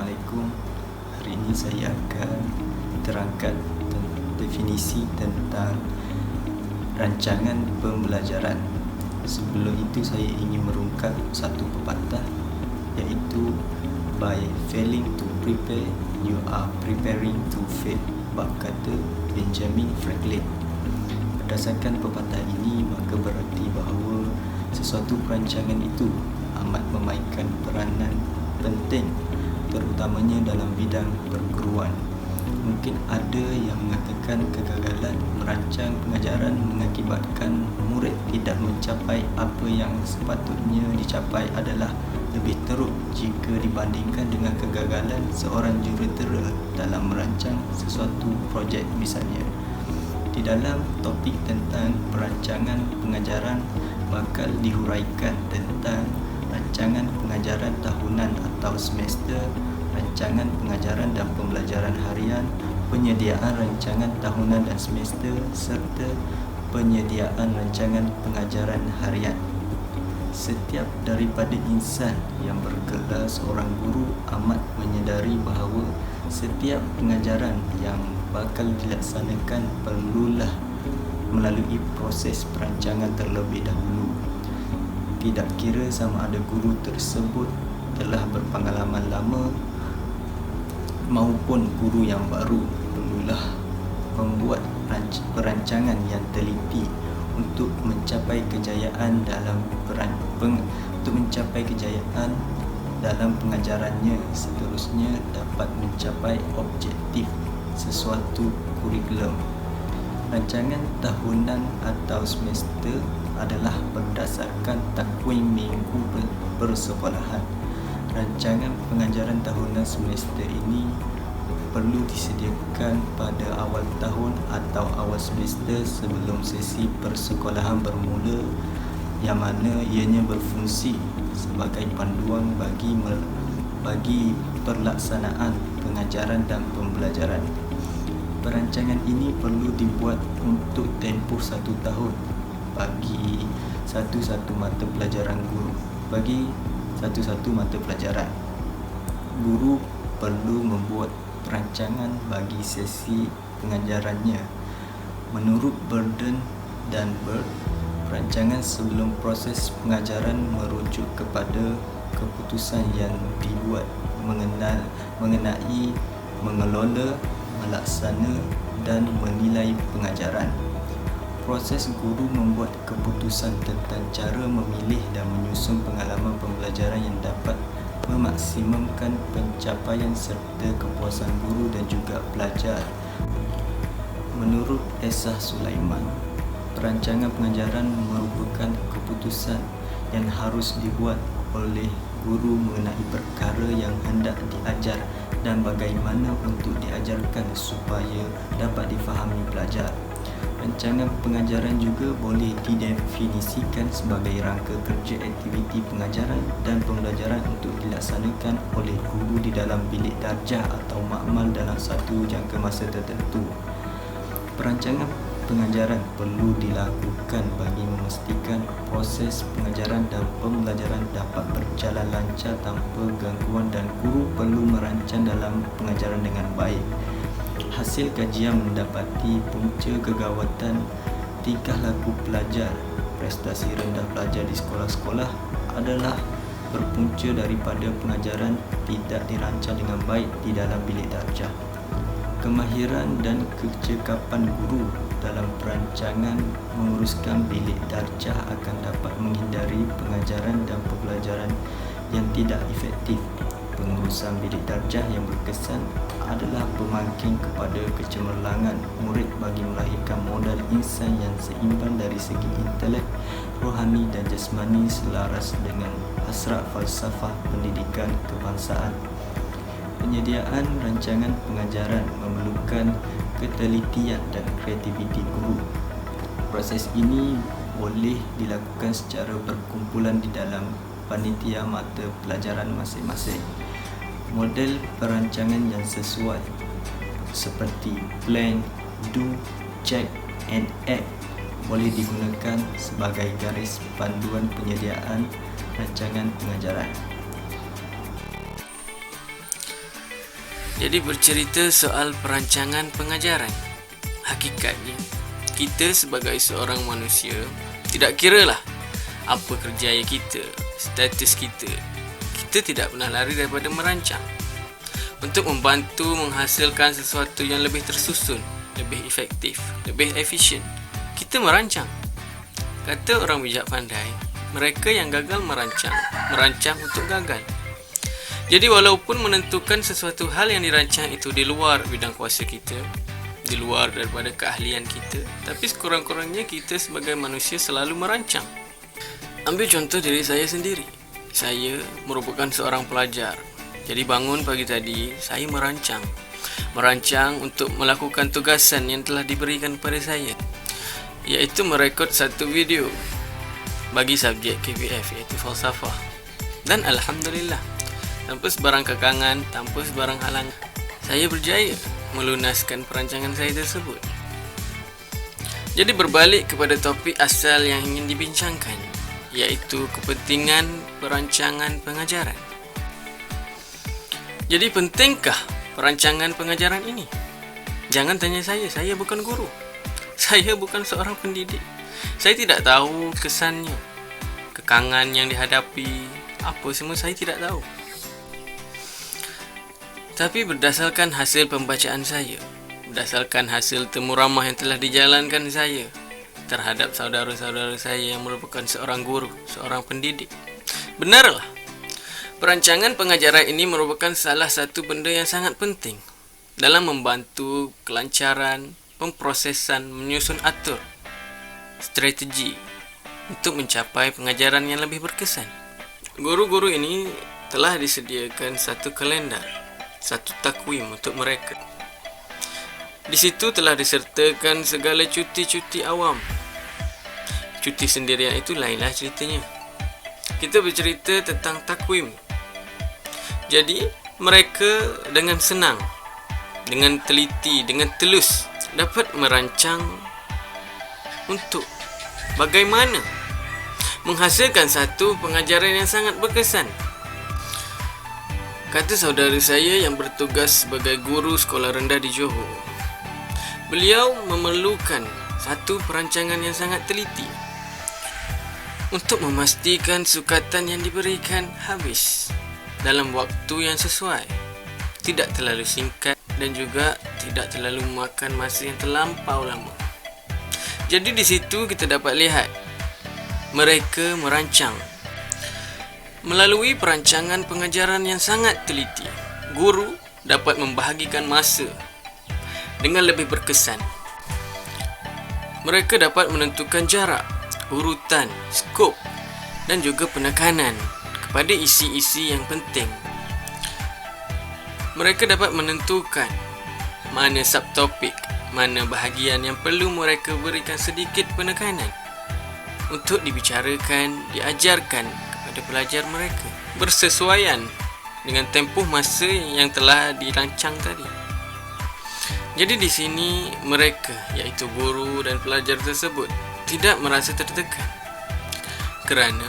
Assalamualaikum. Hari ini saya akan terangkat definisi tentang rancangan pembelajaran. Sebelum itu saya ingin merungkap satu pepatah, iaitu by failing to prepare, you are preparing to fail, bab kata Benjamin Franklin. Berdasarkan pepatah ini, maka berarti bahawa sesuatu perancangan itu amat memainkan peranan penting, terutamanya dalam bidang perguruan. Mungkin ada yang mengatakan kegagalan merancang pengajaran mengakibatkan murid tidak mencapai apa yang sepatutnya dicapai adalah lebih teruk jika dibandingkan dengan kegagalan seorang jurutera dalam merancang sesuatu projek misalnya. Di dalam topik tentang perancangan pengajaran bakal dihuraikan tentang rancangan pengajaran tahunan atau semester, rancangan pengajaran dan pembelajaran harian, penyediaan rancangan tahunan dan semester, serta penyediaan rancangan pengajaran harian. Setiap daripada insan yang bergelar seorang guru amat menyedari bahawa setiap pengajaran yang bakal dilaksanakan perlulah melalui proses perancangan terlebih dahulu. Tidak kira sama ada guru tersebut telah berpengalaman lama maupun guru yang baru, perlulah membuat perancangan yang teliti untuk mencapai kejayaan dalam pengajarannya. Seterusnya dapat mencapai objektif sesuatu kurikulum. Rancangan tahunan atau semester adalah berdasarkan takwim minggu persekolahan. Rancangan pengajaran tahunan semester ini perlu disediakan pada awal tahun atau awal semester sebelum sesi persekolahan bermula, yang mana ianya berfungsi sebagai panduan bagi pelaksanaan pengajaran dan pembelajaran. Perancangan ini perlu dibuat untuk tempoh 1 tahun bagi satu-satu mata pelajaran guru. Guru perlu membuat perancangan bagi sesi pengajarannya. Menurut Burden dan Bird, perancangan sebelum proses pengajaran merujuk kepada keputusan yang dibuat mengenai mengelola, melaksana dan menilai pengajaran. Proses guru membuat keputusan tentang cara memilih dan menyusun pengalaman pembelajaran yang dapat memaksimumkan pencapaian serta kepuasan guru dan juga pelajar. Menurut Esah Sulaiman, perancangan pengajaran merupakan keputusan yang harus dibuat oleh guru mengenai perkara yang hendak diajar dan bagaimana untuk diajarkan supaya dapat difahami pelajar. Rancangan pengajaran juga boleh didefinisikan sebagai rangka kerja aktiviti pengajaran dan pembelajaran untuk dilaksanakan oleh guru di dalam bilik darjah atau makmal dalam satu jangka masa tertentu. Perancangan pengajaran perlu dilakukan bagi memastikan proses pengajaran dan pembelajaran dapat berjalan lancar tanpa gangguan, dan guru perlu merancang dalam pengajaran dengan baik. Hasil kajian mendapati punca kegawatan tingkah laku pelajar, prestasi rendah pelajar di sekolah-sekolah adalah berpunca daripada pengajaran tidak dirancang dengan baik di dalam bilik darjah. Kemahiran dan kecekapan guru dalam perancangan menguruskan bilik darjah akan dapat menghindari pengajaran dan pembelajaran yang tidak efektif. Pengurusan bilik darjah yang berkesan adalah pemangkin kepada kecemerlangan murid bagi melahirkan modal insan yang seimbang dari segi intelek, rohani dan jasmani selaras dengan hasrat falsafah pendidikan kebangsaan. Penyediaan rancangan pengajaran memerlukan ketelitian dan kreativiti guru. Proses ini boleh dilakukan secara berkumpulan di dalam panitia mata pelajaran masing-masing. Model perancangan yang sesuai seperti plan, do, check and act boleh digunakan sebagai garis panduan penyediaan rancangan pengajaran. Jadi bercerita soal perancangan pengajaran. Hakikatnya, kita sebagai seorang manusia, tidak kiralah apa kerjaya kita, status kita, kita tidak pernah lari daripada merancang untuk membantu menghasilkan sesuatu yang lebih tersusun, lebih efektif, lebih efisien. Kita merancang. Kata orang bijak pandai, mereka yang gagal merancang untuk gagal. Jadi walaupun menentukan sesuatu hal yang dirancang itu di luar bidang kuasa kita, di luar daripada keahlian kita, tapi sekurang-kurangnya kita sebagai manusia selalu merancang. Ambil contoh diri saya sendiri. Saya merupakan seorang pelajar. Jadi bangun pagi tadi, saya merancang untuk melakukan tugasan yang telah diberikan kepada saya, iaitu merekod satu video bagi subjek KPF, iaitu falsafah. Dan Alhamdulillah, tanpa sebarang kekangan, tanpa sebarang halang, saya berjaya melunaskan perancangan saya tersebut. Jadi berbalik kepada topik asal yang ingin dibincangkan, iaitu kepentingan perancangan pengajaran. Jadi pentingkah perancangan pengajaran ini? Jangan tanya saya bukan guru. Saya bukan seorang pendidik. Saya tidak tahu kesannya, kekangan yang dihadapi, apa semua saya tidak tahu. Tapi berdasarkan hasil pembacaan saya, berdasarkan hasil temu ramah yang telah dijalankan saya terhadap saudara-saudara saya yang merupakan seorang guru, seorang pendidik, benarlah perancangan pengajaran ini merupakan salah satu benda yang sangat penting dalam membantu kelancaran pemprosesan menyusun atur strategi untuk mencapai pengajaran yang lebih berkesan. Guru-guru ini telah disediakan satu kalender, satu takwim untuk mereka. Di situ telah disertakan segala cuti-cuti awam. Cuti sendirian itu lainlah ceritanya. Kita bercerita tentang takwim. Jadi, mereka dengan senang, dengan teliti, dengan telus dapat merancang untuk bagaimana menghasilkan satu pengajaran yang sangat berkesan. Kata saudara saya yang bertugas sebagai guru sekolah rendah di Johor, beliau memerlukan satu perancangan yang sangat teliti untuk memastikan sukatan yang diberikan habis dalam waktu yang sesuai, tidak terlalu singkat dan juga tidak terlalu memakan masa yang terlampau lama. Jadi di situ kita dapat lihat mereka merancang. Melalui perancangan pengajaran yang sangat teliti, guru dapat membahagikan masa dengan lebih berkesan. Mereka dapat menentukan jarak, urutan, skop dan juga penekanan kepada isi-isi yang penting. Mereka dapat menentukan mana subtopik, mana bahagian yang perlu mereka berikan sedikit penekanan untuk dibicarakan, diajarkan kepada pelajar mereka bersesuaian dengan tempoh masa yang telah dirancang tadi. Jadi di sini mereka, iaitu guru dan pelajar tersebut, tidak merasa tertekan kerana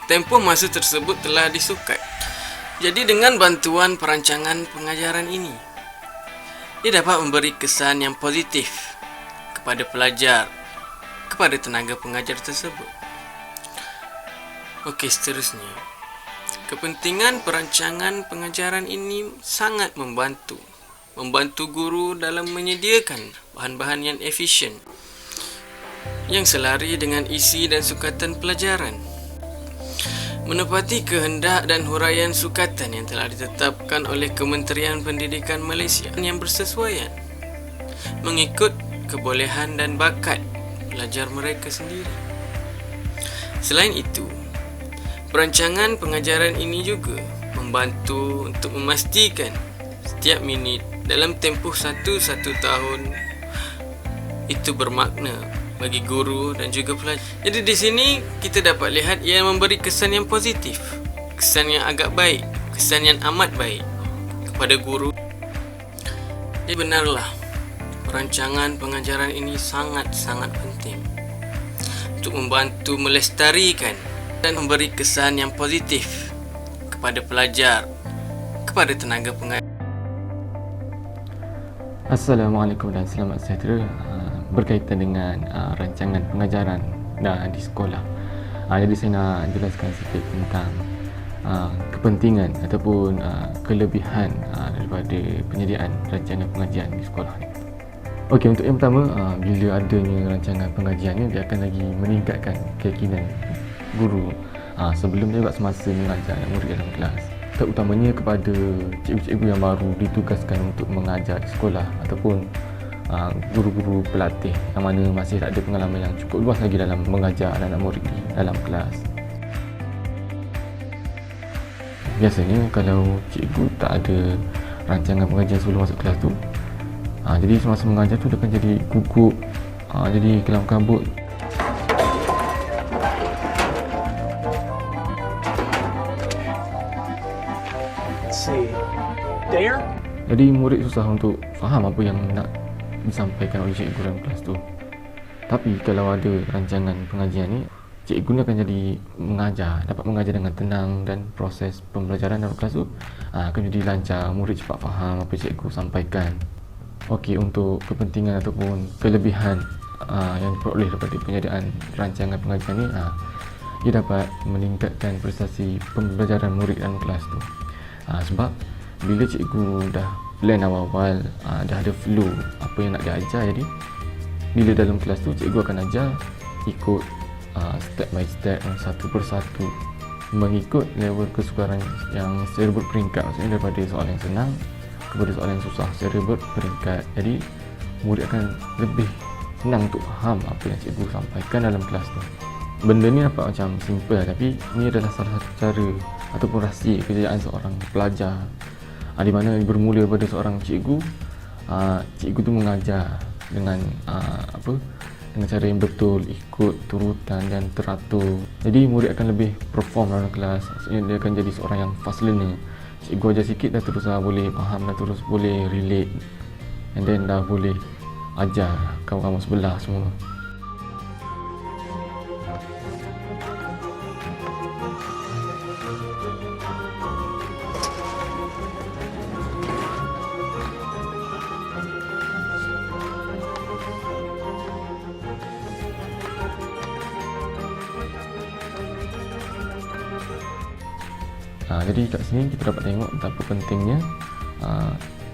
tempoh masa tersebut telah disukat. Jadi dengan bantuan perancangan pengajaran ini, ia dapat memberi kesan yang positif kepada pelajar, kepada tenaga pengajar tersebut. Okey, seterusnya. Kepentingan perancangan pengajaran ini sangat membantu guru dalam menyediakan bahan-bahan yang efisien, yang selari dengan isi dan sukatan pelajaran, menepati kehendak dan huraian sukatan yang telah ditetapkan oleh Kementerian Pendidikan Malaysia yang bersesuaian, mengikut kebolehan dan bakat pelajar mereka sendiri. Selain itu, perancangan pengajaran ini juga membantu untuk memastikan setiap minit dalam tempoh satu tahun itu bermakna bagi guru dan juga pelajar. Jadi di sini kita dapat lihat ia memberi kesan yang positif, kesan yang agak baik, kesan yang amat baik kepada guru. Jadi benarlah perancangan pengajaran ini sangat-sangat penting untuk membantu melestarikan dan memberi kesan yang positif kepada pelajar, kepada tenaga pengajar. Assalamualaikum dan selamat sejahtera. Berkaitan dengan rancangan pengajaran di sekolah. Jadi saya nak jelaskan sikit tentang kepentingan ataupun kelebihan daripada penyediaan rancangan pengajian di sekolah ni. Okey, untuk yang pertama, bila adanya rancangan pengajian ni, dia akan lagi meningkatkan keyakinan guru sebelum juga semasa mengajar murid dalam kelas, terutamanya kepada cikgu-cikgu yang baru ditugaskan untuk mengajar di sekolah ataupun guru-guru pelatih yang mana masih tak ada pengalaman yang cukup luas lagi dalam mengajar anak-anak murid di dalam kelas. Biasanya kalau cikgu tak ada rancangan pengajian sebelum masuk kelas tu, jadi semasa mengajar tu dia akan jadi gugup, jadi kelam kabut. Jadi murid susah untuk faham apa yang nak disampaikan oleh cikgu dalam kelas tu. Tapi kalau ada rancangan pengajian ni, cikgu ni akan jadi dapat mengajar dengan tenang, dan proses pembelajaran dalam kelas tu akan jadi lancar, murid cepat faham apa cikgu sampaikan. Okey, untuk kepentingan ataupun kelebihan yang diperoleh daripada penyediaan rancangan pengajian ni, ia dapat meningkatkan prestasi pembelajaran murid dalam kelas tu. Sebab bila cikgu dah plan awal-awal, dah ada flow apa yang nak diajar, jadi bila dalam kelas tu cikgu akan ajar ikut step by step, satu persatu, mengikut level kesukaran yang secara berperingkat. Maksudnya daripada soalan yang senang kepada soalan yang susah secara berperingkat. Jadi murid akan lebih senang untuk faham apa yang cikgu sampaikan dalam kelas tu. Benda ni nampak macam simple, tapi ini adalah salah satu cara ataupun rahsia kejayaan seorang pelajar, di mana bermula daripada seorang cikgu. Cikgu tu mengajar dengan dengan cara yang betul, ikut turutan dan teratur. Jadi murid akan lebih perform dalam kelas. Maksudnya dia akan jadi seorang yang fast learner. Cikgu ajar sikit dah terus boleh faham, dah terus boleh relate, and then dah boleh ajar kawan-kawan sebelah semua. Jadi kat sini kita dapat tengok betapa pentingnya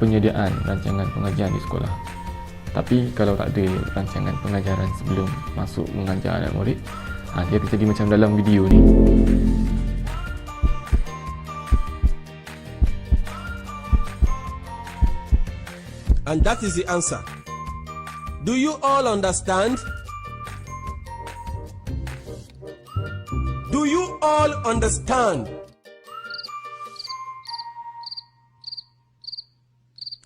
penyediaan rancangan pengajian di sekolah. Tapi kalau tak ada rancangan pengajaran sebelum masuk mengajar anak murid, dia akan jadi macam dalam video ni. And that is the answer. Do you all understand? Do you all understand?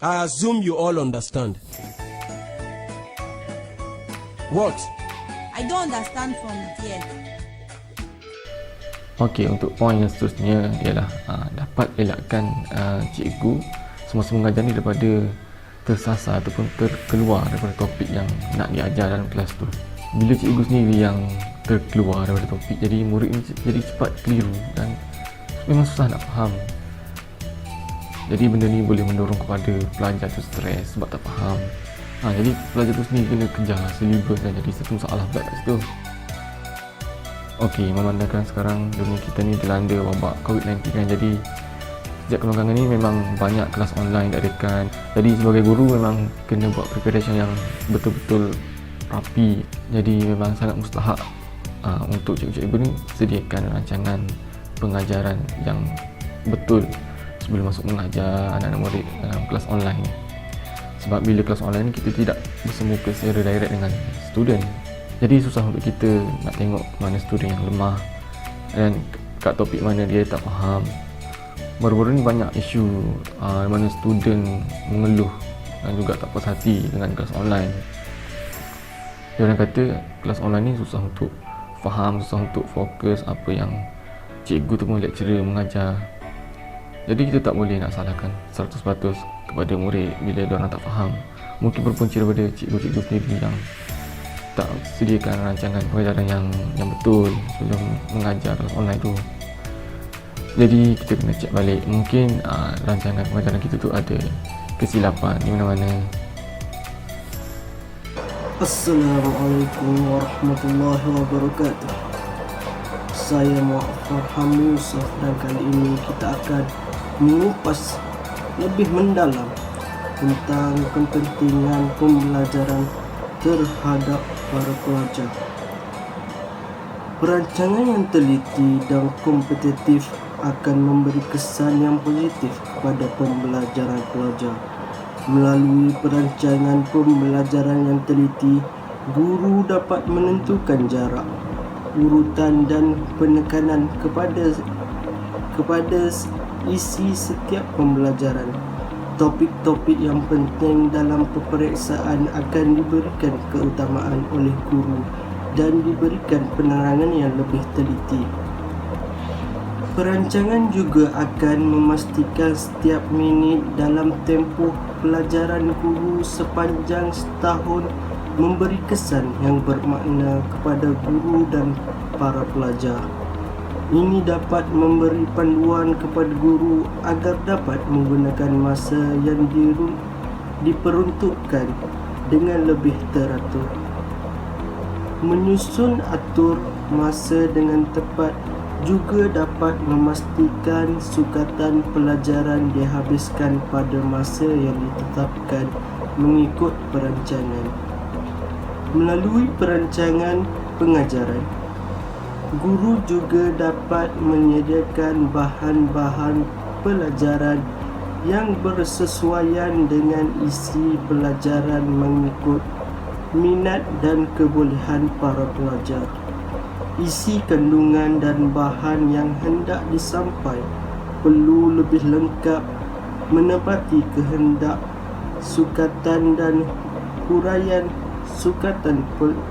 I assume you all understand. What? I don't understand from there. Okey, untuk poin yang seterusnya ialah dapat elakkan cikgu semasa mengajar ni daripada tersasar ataupun terkeluar daripada topik yang nak diajar dalam kelas tu. Bila cikgu sendiri yang terkeluar daripada topik, jadi murid ni jadi cepat keliru dan memang susah nak faham. Jadi benda ni boleh mendorong kepada pelajar tu stres sebab tak faham. Jadi pelajar tu sendiri kena kejar silibus dan jadi satu masalah pula kat situ. Okey, memandangkan sekarang dunia kita ni dilanda wabak COVID-19 kan, jadi sejak kebelakangan ni memang banyak kelas online diadakan. Jadi sebagai guru memang kena buat preparation yang betul-betul rapi. Jadi memang sangat mustahak untuk cikgu-cikgu ni sediakan rancangan pengajaran yang betul sebelum masuk mengajar anak-anak murid dalam kelas online ni. Sebab bila kelas online ni kita tidak bersemuka secara direct dengan student, jadi susah untuk kita nak tengok mana student yang lemah dan kat topik mana dia tak faham. Baru-baru ni banyak isu mana student mengeluh dan juga tak puas hati dengan kelas online. Dia orang kata kelas online ni susah untuk faham, susah untuk fokus apa yang cikgu tu pun lecturer mengajar. Jadi kita tak boleh nak salahkan 100% kepada murid bila diorang tak faham. Mungkin berpunca daripada cikgu-cikgu sendiri yang tak sediakan rancangan pengajaran yang betul sebelum mengajar kelas online tu. Jadi kita kena cek balik, mungkin rancangan pengajaran kita tu ada kesilapan di mana-mana. Assalamualaikum warahmatullahi wabarakatuh. Saya Farham Yusuf dan kali ini kita akan mengupas lebih mendalam tentang kepentingan pembelajaran terhadap para pelajar. Perancangan yang teliti dan kompetitif akan memberi kesan yang positif kepada pembelajaran pelajar. Melalui perancangan pembelajaran yang teliti, guru dapat menentukan jarak, urutan dan penekanan kepada isi setiap pembelajaran. Topik-topik yang penting dalam peperiksaan akan diberikan keutamaan oleh guru dan diberikan penerangan yang lebih teliti. Perancangan juga akan memastikan setiap minit dalam tempoh pelajaran guru sepanjang setahun memberi kesan yang bermakna kepada guru dan para pelajar. Ini dapat memberi panduan kepada guru agar dapat menggunakan masa yang diperuntukkan dengan lebih teratur. Menyusun atur masa dengan tepat juga dapat memastikan sukatan pelajaran dihabiskan pada masa yang ditetapkan mengikut perancangan. Melalui perancangan pengajaran, guru juga dapat menyediakan bahan-bahan pelajaran yang bersesuaian dengan isi pelajaran mengikut minat dan kebolehan para pelajar. Isi kandungan dan bahan yang hendak disampai perlu lebih lengkap menepati kehendak sukatan dan huraian sukatan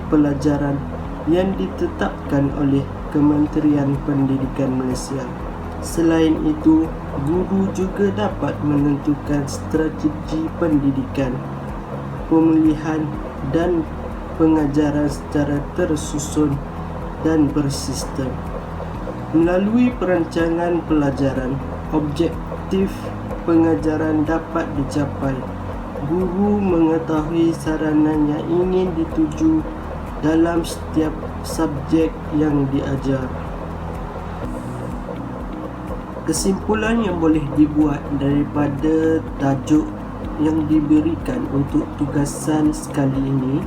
pelajaran yang ditetapkan oleh Kementerian Pendidikan Malaysia. Selain itu, guru juga dapat menentukan strategi pendidikan, pemilihan dan pengajaran secara tersusun dan bersistem. Melalui perancangan pelajaran, objektif pengajaran dapat dicapai. Guru mengetahui saranan yang ingin dituju dalam setiap subjek yang diajar. Kesimpulan yang boleh dibuat daripada tajuk yang diberikan untuk tugasan sekali ini,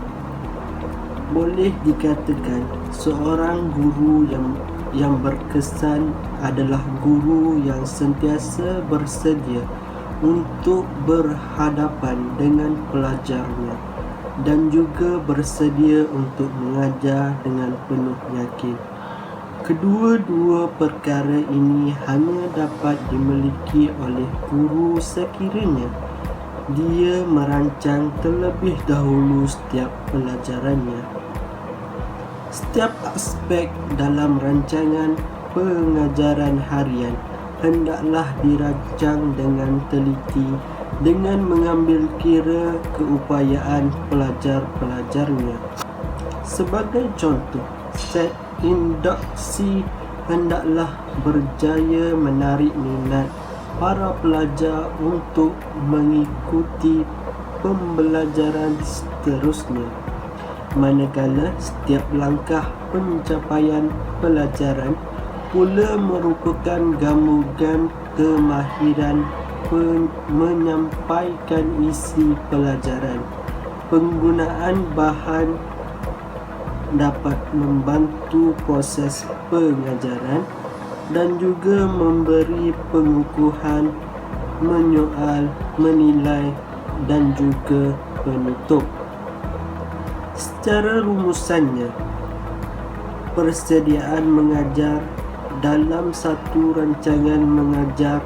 boleh dikatakan seorang guru yang berkesan adalah guru yang sentiasa bersedia untuk berhadapan dengan pelajarnya dan juga bersedia untuk mengajar dengan penuh yakin. Kedua-dua perkara ini hanya dapat dimiliki oleh guru sekiranya dia merancang terlebih dahulu setiap pelajarannya. Setiap aspek dalam rancangan pengajaran harian hendaklah dirancang dengan teliti dengan mengambil kira keupayaan pelajar-pelajarnya. Sebagai contoh, set induksi hendaklah berjaya menarik minat para pelajar untuk mengikuti pembelajaran seterusnya. Manakala setiap langkah pencapaian pelajaran pula merupakan gambungan kemahiran menyampaikan isi pelajaran. Penggunaan bahan dapat membantu proses pengajaran dan juga memberi pengukuhan, menyoal, menilai dan juga penutup. Secara rumusannya, persediaan mengajar dalam satu rancangan mengajar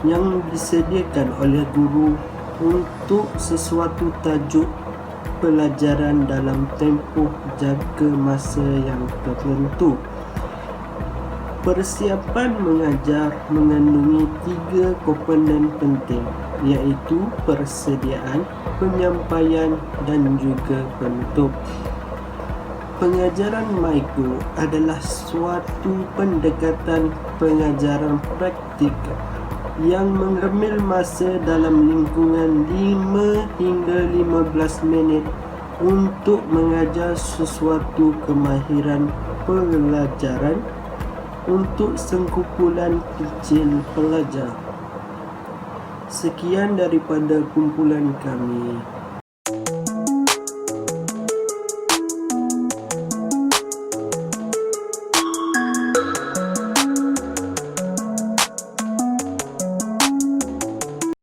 yang disediakan oleh guru untuk sesuatu tajuk pelajaran dalam tempoh jangka masa yang tertentu. Persiapan mengajar mengandungi 3 komponen penting, iaitu persediaan, penyampaian dan juga penutup. Pengajaran mikro adalah suatu pendekatan pengajaran praktik yang mengambil masa dalam lingkungan 5 hingga 15 minit untuk mengajar sesuatu kemahiran pelajaran untuk sekumpulan kecil pelajar. Sekian daripada kumpulan kami.